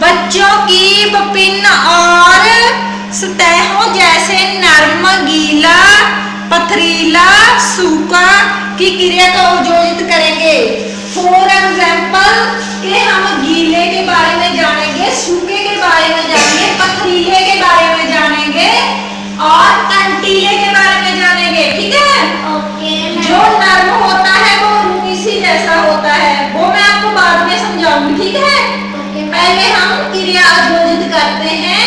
बच्चों की विभिन्न और सतहों जैसे नरम, गीला, पथरीला, सूखा की क्रिया को उद्योजित करेंगे। फॉर एग्जाम्पल कि हम गीले के बारे में जानेंगे, सूखे के बारे में जानेंगे, पथरीले के बारे में जानेंगे और कंटीले के बारे में जानेंगे। ठीक है? जो नरम होता है वो रूई सी जैसा होता है, वो मैं आपको बाद में समझाऊंगी। ठीक है? पहले हम क्रिया उद्योजित करते हैं।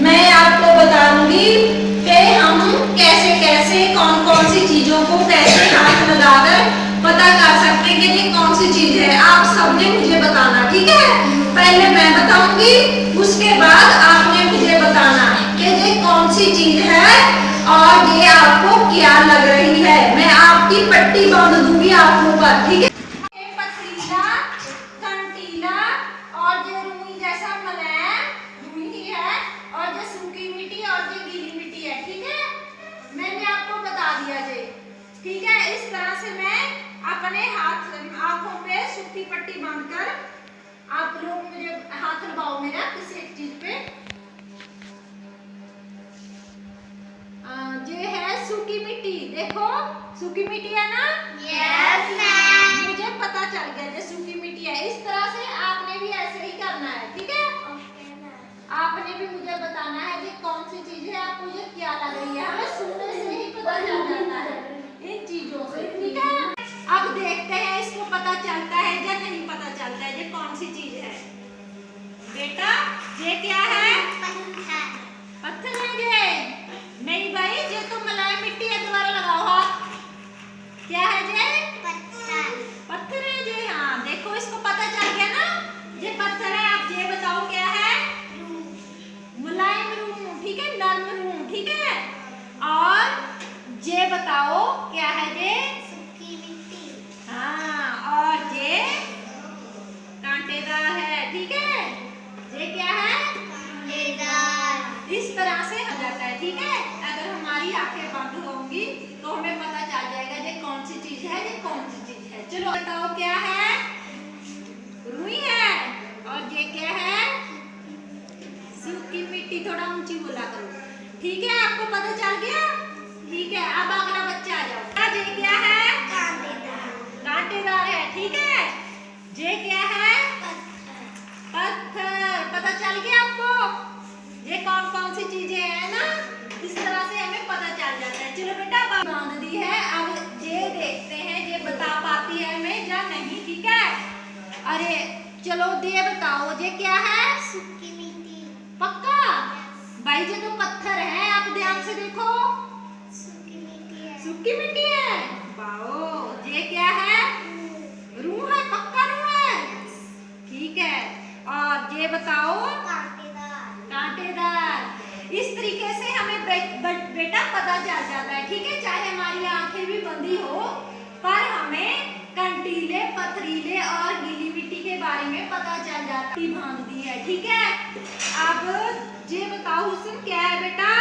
मैं आपको बताऊंगी कि हम कैसे कैसे कौन कौन सी चीजों को कैसे हाथ लगाकर पता कर सकते हैं कि ये कौन सी चीज है। आप सबने मुझे बताना। ठीक है? पहले मैं बताऊंगी, उसके बाद आपने मुझे बताना कि ये कौन सी चीज है और ये आपको क्या लग रही है। मैं आपकी पट्टी बांध दूंगी आपको पर। ठीक है? पथरीला, कंटीला और जो रूई जैसा मुलायम रूई ही है और जो सूखी मिट्टी और जो गीली मिट्टी है। ठीक है? मैंने आपको बता दिया जी। ठीक है? इस तरह से मैं अपने आंखों पे सूखी पट्टी बांधकर आप लोग मुझे हाथ लगाओ मेरा किसी एक चीज पे। ये है सूखी मिट्टी। देखो सूखी मिट्टी है ना? Yes ma'am. मुझे पता चल गया ये सूखी मिट्टी है। इस तरह से आपने भी ऐसे ही करना है। ठीक है? आपने भी मुझे बताना है कि कौन सी चीज है, आप मुझे क्या लग रही है। हमें सुनने से ही पता चल जाता है इन चीजों से। ठीक है? अब देखते हैं इसको पता चलता है या नहीं पता चलता है ये कौन सी चीज है। बेटा ये क्या है? पत्थर है ये? नहीं भाई, ये तो मलाई मिट्टी है। दोबारा लगाओ हाथ। क्या है ये? पत्थर है ये। हाँ देखो इसको पता चल गया ना, ये पत्थर है। आप ये बताओ क्या है? मुलायम रूम। ठीक है? नरम रूम। ठीक है? और ये बताओ क्या है ये? सूखी मिट्टी। हाँ, और ये कांटेदार है। ठीक है? ये क्या है? कांटेदार। इस तरह से हो जाता है। ठीक है? अगर हमारी आंखें बंद होंगी तो हमें पता चल जाएगा ये कौन सी चीज है, ये कौन सी चीज है। चलो बताओ क्या है? रुई है। और ये क्या है? सूखी मिट्टी। थोड़ा ऊंची बोला करो। ठीक है? आपको पता चल गया? ठीक है, अब अगला बच्चा आ जाओ। ये क्या है? कांटेदार। कांटेदार है। ठीक है? ये क्या है? पत्थर। पता चल गया आपको ये कौन कौन सी चीजें हैं ना? इस तरह से हमें पता चल जाता है। चलो बेटा बांध दी है। अब ये देखते हैं ये बता पाती है हमें या नहीं। ठीक है? अरे चलो ये बताओ ये क्या है? सूखी मिट्टी। पक्का? भाई ये तो पत्थर है, आप ध्यान से देखो। सूखी मिट्टी है। सूखी मिट्टी है। वाओ, ये क्या है? रूह है। पक्का रूह है। ठीक है? और ये बताओ? कांटेदार। कांटेदार। इस तरीके से हमें बेटा पता चल जाता है। ठीक है? चाहे हमारी आंखें भी बंदी हो पर हमें कंटीले, पथरीले और गीली मिट्टी के बारे में पता चल जाती भांति है। ठीक है? अब ये बताओ हुसन क्या है बेटा?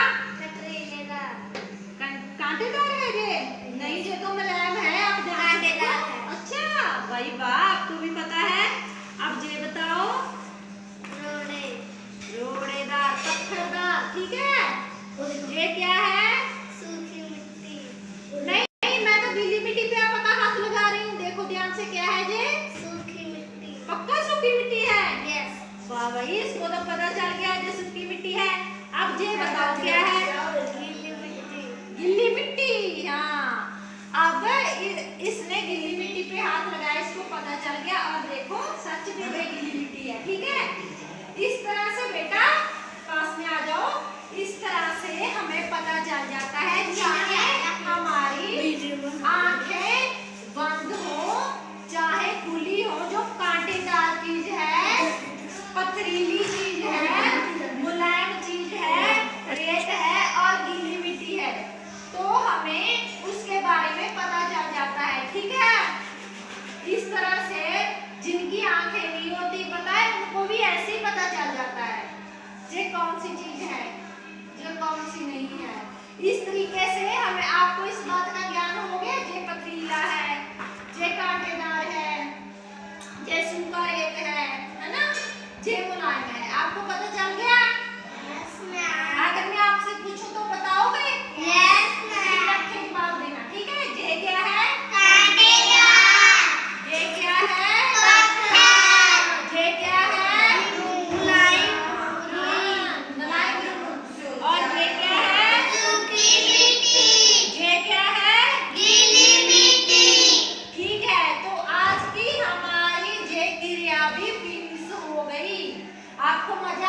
कांटेदार है ये? नहीं, ये तो मुलायम है। आप कांटेदार है। अच्छा भाई वाह, आपको भी पता है। अब ये बताओ? रोड़ेदार, पत्थरदार। ठीक है? ये क्या है? सूखी मिट्टी। नहीं, मैं तो गीली मिट्टी पे आप पता हाथ लगा रही हूँ। देखो ध्यान से क्या है ये? सूखी मिट्टी। पक्का सूखी मिट्टी है? यस। वाह भाई, इसको तो पता चल गया ये सूखी मिट्टी है। अब ये बताओ क्या है? गीली मिट्टी। गिल्ली मिट्टी। हाँ, अब इसने गिल्ली मिट्टी पे हाथ लगाया, इसको पता चल गया। और देखो सच में ये गिल्ली मिट्टी है। ठीक है? इस तरह से बेटा पास में आ जाओ। इस तरह से हमें पता चल जाता है, चाहे हमारी आंखें बंद हो चाहे खुली हो, जो कांटेदार चीज है, पथरीली चीज है, मुलायम चीज है, रेत है और गीली मिट्टी है, तो हमें उसके बारे में पता चल जाता है। ठीक है? इस तरह से जिनकी आंखें नहीं होती पता है उनको भी ऐसे ही पता चल जाता है ये कौन सी चीज है, ये कौन सी नहीं है। इस तरीके से हमें आपको इस बात का ज्ञान हो गया ये पथरीला है, ये कांटेदार है, ये सूखा रेत है ना, ये मुलायम है। आपको मजा